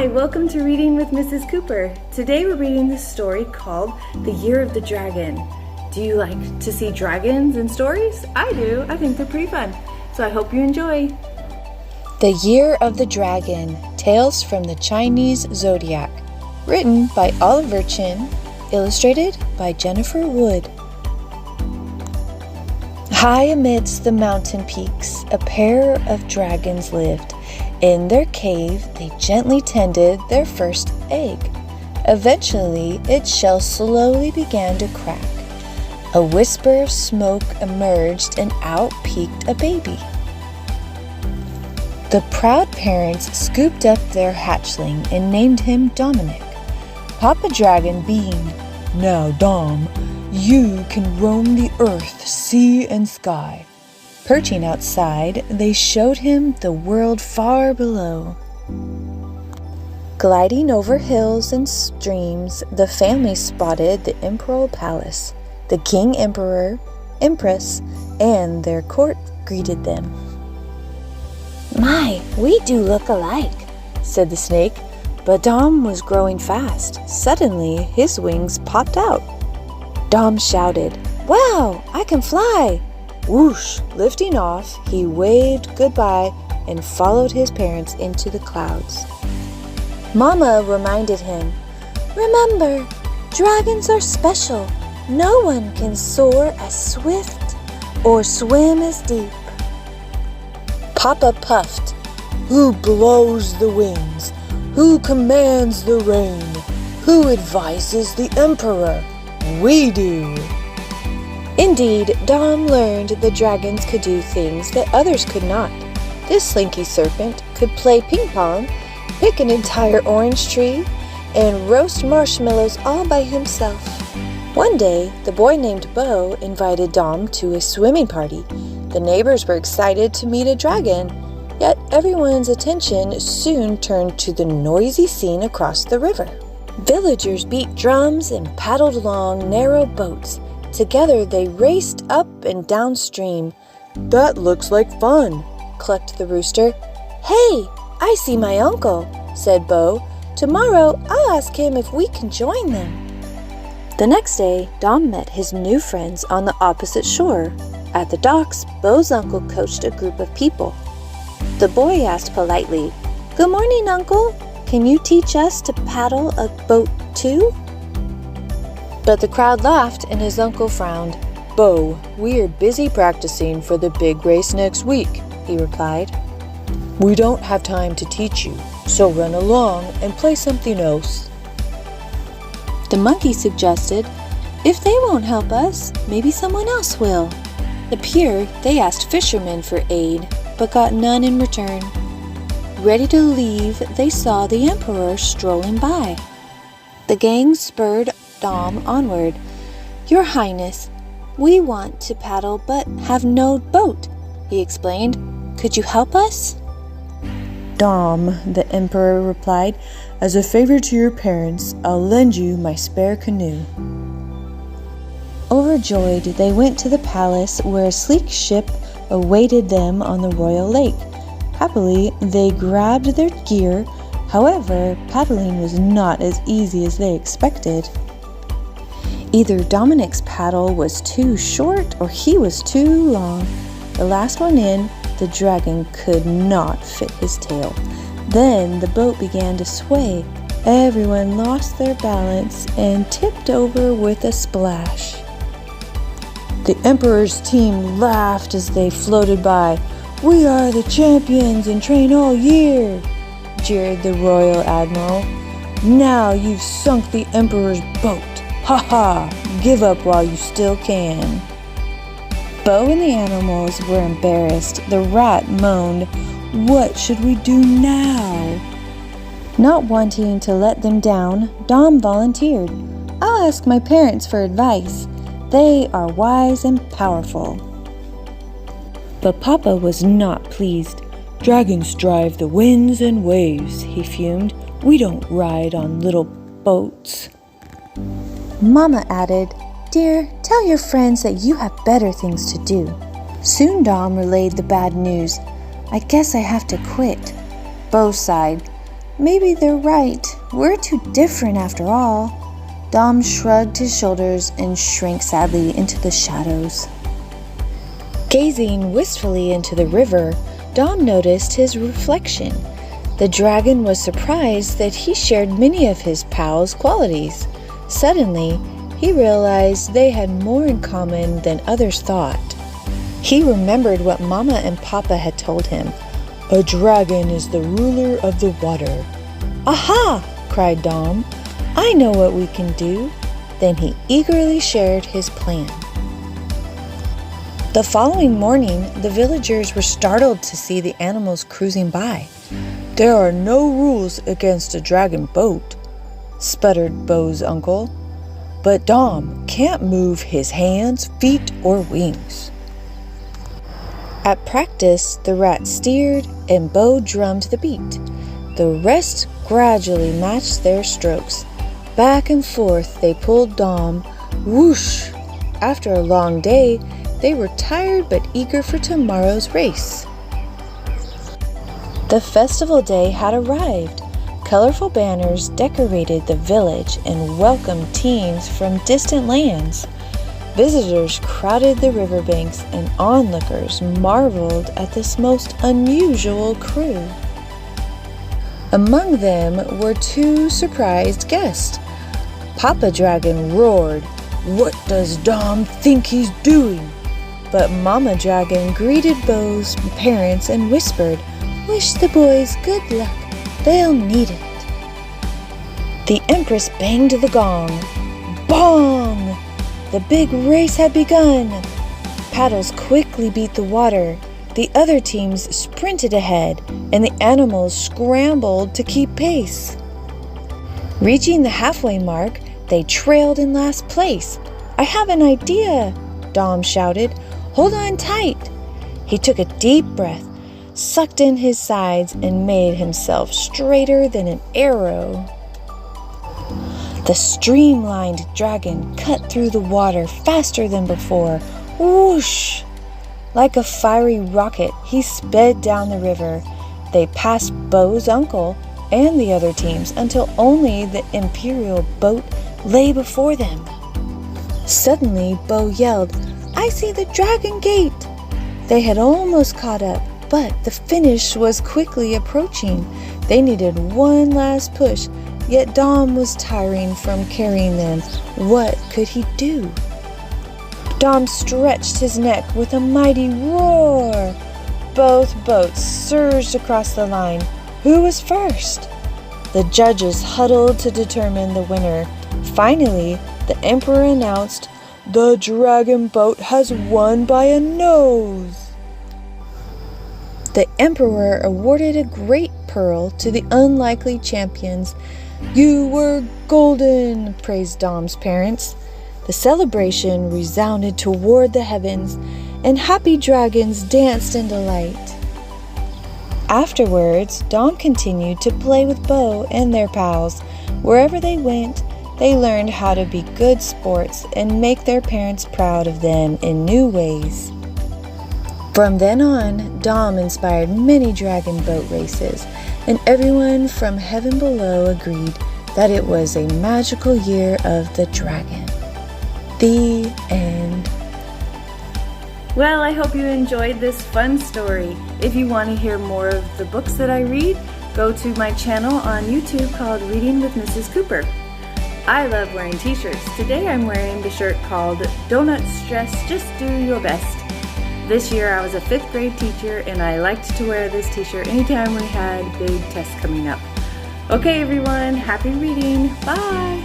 Hi, welcome to Reading with Mrs. Cooper. Today we're reading this story called The Year of the Dragon. Do you like to see dragons in stories? I do. I think they're pretty fun. So I hope you enjoy. The Year of the Dragon, Tales from the Chinese Zodiac. Written by Oliver Chin, illustrated by Jennifer Wood. High amidst the mountain peaks, a pair of dragons lived. In their cave, they gently tended their first egg. Eventually, its shell slowly began to crack. A whisper of smoke emerged and out peeked a baby. The proud parents scooped up their hatchling and named him Dominic. Papa Dragon beamed, "Now, Dom, you can roam the earth, sea, and sky." Perching outside, they showed him the world far below. Gliding over hills and streams, the family spotted the imperial palace. The king, emperor, empress, and their court greeted them. "My, we do look alike," said the snake, but Dom was growing fast. Suddenly, his wings popped out. Dom shouted, "Wow, I can fly!" Whoosh! Lifting off, he waved goodbye and followed his parents into the clouds. Mama reminded him, "Remember, dragons are special. No one can soar as swift or swim as deep." Papa puffed, "Who blows the winds? Who commands the rain? Who advises the emperor? We do." Indeed, Dom learned the dragons could do things that others could not. This slinky serpent could play ping pong, pick an entire orange tree, and roast marshmallows all by himself. One day, the boy named Bo invited Dom to a swimming party. The neighbors were excited to meet a dragon, yet everyone's attention soon turned to the noisy scene across the river. Villagers beat drums and paddled along narrow boats. Together they raced up and downstream. "That looks like fun," clucked the rooster. "Hey, I see my uncle," said Bo. "Tomorrow I'll ask him if we can join them." The next day, Dom met his new friends on the opposite shore. At the docks, Bo's uncle coached a group of people. The boy asked politely, "Good morning, Uncle. Can you teach us to paddle a boat too?" But the crowd laughed and his uncle frowned. "Bo, we're busy practicing for the big race next week," he replied. "We don't have time to teach you, so run along and play something else." The monkey suggested, "If they won't help us, maybe someone else will." At the pier, they asked fishermen for aid, but got none in return. Ready to leave, they saw the emperor strolling by. The gang spurred Dom onward. "Your Highness, we want to paddle but have no boat," he explained. "Could you help us?" "Dom," the emperor replied, "as a favor to your parents, I'll lend you my spare canoe." Overjoyed, they went to the palace where a sleek ship awaited them on the royal lake. Happily, they grabbed their gear. However, paddling was not as easy as they expected. Either Dominic's paddle was too short or he was too long. The last one in, the dragon could not fit his tail. Then the boat began to sway. Everyone lost their balance and tipped over with a splash. The emperor's team laughed as they floated by. "We are the champions and train all year," jeered the royal admiral. "Now you've sunk the emperor's boat. Ha ha! Give up while you still can." Bo and the animals were embarrassed. The rat moaned, "What should we do now?" Not wanting to let them down, Dom volunteered. "I'll ask my parents for advice. They are wise and powerful." But Papa was not pleased. "Dragons drive the winds and waves," he fumed. "We don't ride on little boats." Mama added, "Dear, tell your friends that you have better things to do." Soon Dom relayed the bad news. "I guess I have to quit." Bo sighed. maybe they're right. We're too different after all. Dom shrugged his shoulders and shrank sadly into the shadows. Gazing wistfully into the river, Dom noticed his reflection. The dragon was surprised that he shared many of his pals' qualities. Suddenly, he realized they had more in common than others thought. He remembered what Mama and Papa had told him. A dragon is the ruler of the water. Aha! Cried Dom. I know what we can do. Then he eagerly shared his plan. The following morning, the villagers were startled to see the animals cruising by. There are no rules against a dragon boat, sputtered Bo's uncle. But Dom can't move his hands, feet, or wings. At practice, the rat steered and Bo drummed the beat. The rest gradually matched their strokes. Back and forth they pulled Dom. Whoosh! After a long day, they were tired but eager for tomorrow's race. The festival day had arrived. Colorful banners decorated the village and welcomed teams from distant lands. Visitors crowded the riverbanks and onlookers marveled at this most unusual crew. Among them were two surprised guests. Papa Dragon roared, "What does Dom think he's doing?" But Mama Dragon greeted Bo's parents and whispered, "Wish the boys good luck. They'll need it." The Empress banged the gong. Bong! The big race had begun. Paddles quickly beat the water. The other teams sprinted ahead, and the animals scrambled to keep pace. Reaching the halfway mark, they trailed in last place. "I have an idea," Dom shouted. "Hold on tight." He took a deep breath, sucked in his sides, and made himself straighter than an arrow. The streamlined dragon cut through the water faster than before. Whoosh! Like a fiery rocket, he sped down the river. They passed Bo's uncle and the other teams until only the imperial boat lay before them. Suddenly, Bo yelled, "I see the dragon gate!" They had almost caught up, but the finish was quickly approaching. They needed one last push, yet Dom was tiring from carrying them. What could he do? Dom stretched his neck with a mighty roar. Both boats surged across the line. Who was first? The judges huddled to determine the winner. Finally, the emperor announced, "The dragon boat has won by a nose." The emperor awarded a great pearl to the unlikely champions. "You were golden," praised Dom's parents. The celebration resounded toward the heavens, and happy dragons danced in delight. Afterwards, Dom continued to play with Bo and their pals. Wherever they went, they learned how to be good sports and make their parents proud of them in new ways. From then on, Dom inspired many dragon boat races, and everyone from heaven below agreed that it was a magical year of the dragon. The end. Well, I hope you enjoyed this fun story. If you want to hear more of the books that I read, go to my channel on YouTube called Reading with Mrs. Cooper. I love wearing t-shirts. Today I'm wearing the shirt called Don't Stress, Just Do Your Best. This year I was a 5th grade teacher and I liked to wear this t-shirt anytime we had big tests coming up. Okay everyone, happy reading. Bye!